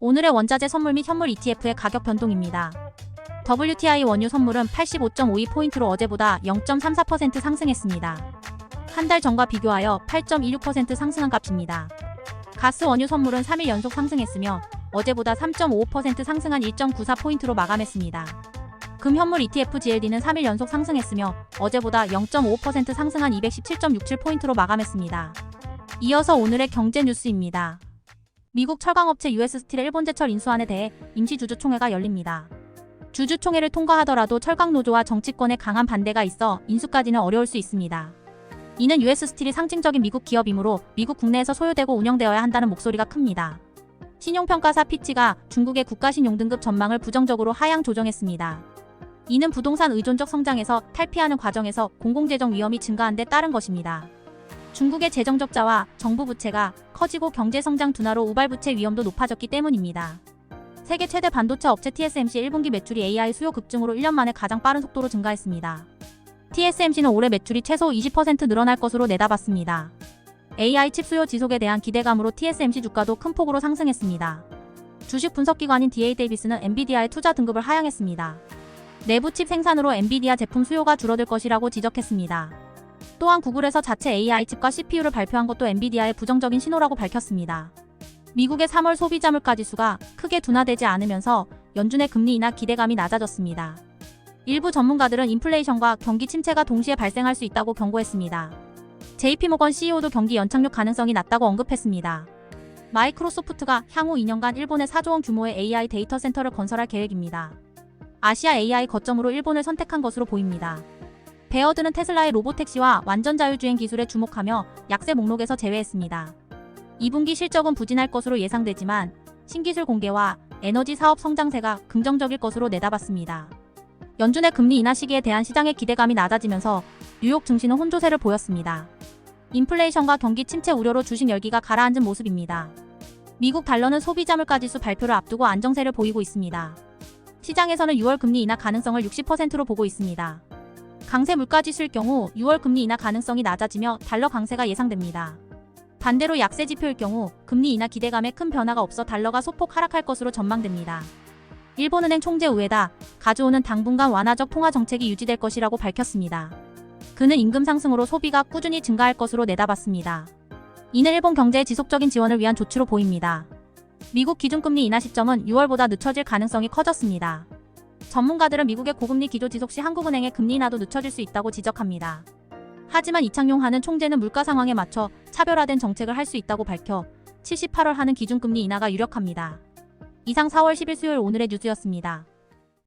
오늘의 원자재 선물 및 현물 ETF의 가격 변동입니다. WTI 원유 선물은 85.52포인트로 어제보다 0.34% 상승했습니다. 한 달 전과 비교하여 8.26% 상승한 값입니다. 가스 원유 선물은 3일 연속 상승했으며 어제보다 3.55% 상승한 1.94포인트로 마감했습니다. 금 현물 ETF GLD는 3일 연속 상승했으며 어제보다 0.5% 상승한 217.67포인트로 마감했습니다. 이어서 오늘의 경제 뉴스입니다. 미국 철강업체 US 스틸의 일본제철 인수안에 대해 임시주주총회가 열립니다. 주주총회를 통과하더라도 철강노조와 정치권의 강한 반대가 있어 인수까지는 어려울 수 있습니다. 이는 US 스틸이 상징적인 미국 기업이므로 미국 국내에서 소유되고 운영되어야 한다는 목소리가 큽니다. 신용평가사 피치가 중국의 국가신용 등급 전망을 부정적으로 하향 조정했습니다. 이는 부동산 의존적 성장에서 탈피하는 과정에서 공공재정 위험이 증가한 데 따른 것입니다. 중국의 재정적자와 정부 부채가 커지고 경제성장 둔화로 우발부채 위험도 높아졌기 때문입니다. 세계 최대 반도체 업체 TSMC 1분기 매출이 AI 수요 급증으로 1년 만에 가장 빠른 속도로 증가했습니다. TSMC는 올해 매출이 최소 20% 늘어날 것으로 내다봤습니다. AI 칩 수요 지속에 대한 기대감으로 TSMC 주가도 큰 폭으로 상승했습니다. 주식 분석기관인 DA 데이비스는 엔비디아의 투자 등급을 하향했습니다. 내부 칩 생산으로 엔비디아 제품 수요가 줄어들 것이라고 지적했습니다. 또한 구글에서 자체 AI 칩과 CPU를 발표한 것도 엔비디아의 부정적인 신호라고 밝혔습니다. 미국의 3월 소비자 물가지수가 크게 둔화되지 않으면서 연준의 금리 인하 기대감이 낮아졌습니다. 일부 전문가들은 인플레이션과 경기 침체가 동시에 발생할 수 있다고 경고했습니다. JP모건 CEO도 경기 연착륙 가능성이 낮다고 언급했습니다. 마이크로소프트가 향후 2년간 일본에 4조 원 규모의 AI 데이터 센터를 건설할 계획입니다. 아시아 AI 거점으로 일본을 선택한 것으로 보입니다. 베어드는 테슬라의 로보택시와 완전 자율주행 기술에 주목하며 약세 목록에서 제외했습니다. 2분기 실적은 부진할 것으로 예상되지만 신기술 공개와 에너지 사업 성장세가 긍정적일 것으로 내다봤습니다. 연준의 금리 인하 시기에 대한 시장의 기대감이 낮아지면서 뉴욕 증시는 혼조세를 보였습니다. 인플레이션과 경기 침체 우려로 주식 열기가 가라앉은 모습입니다. 미국 달러는 소비자 물가지수 발표를 앞두고 안정세를 보이고 있습니다. 시장에서는 6월 금리 인하 가능성을 60%로 보고 있습니다. 강세 물가지수일 경우 6월 금리 인하 가능성이 낮아지며 달러 강세가 예상됩니다. 반대로 약세 지표일 경우 금리 인하 기대감에 큰 변화가 없어 달러가 소폭 하락할 것으로 전망됩니다. 일본은행 총재 우에다 가즈오는 당분간 완화적 통화 정책이 유지될 것이라고 밝혔습니다. 그는 임금 상승으로 소비가 꾸준히 증가할 것으로 내다봤습니다. 이는 일본 경제의 지속적인 지원을 위한 조치로 보입니다. 미국 기준금리 인하 시점은 6월보다 늦춰질 가능성이 커졌습니다. 전문가들은 미국의 고금리 기조 지속 시 한국은행의 금리 인하도 늦춰질 수 있다고 지적합니다. 하지만 이창용 하는 총재는 물가 상황에 맞춰 차별화된 정책을 할 수 있다고 밝혀 78월 하는 기준금리 인하가 유력합니다. 이상 4월 10일 수요일 오늘의 뉴스였습니다.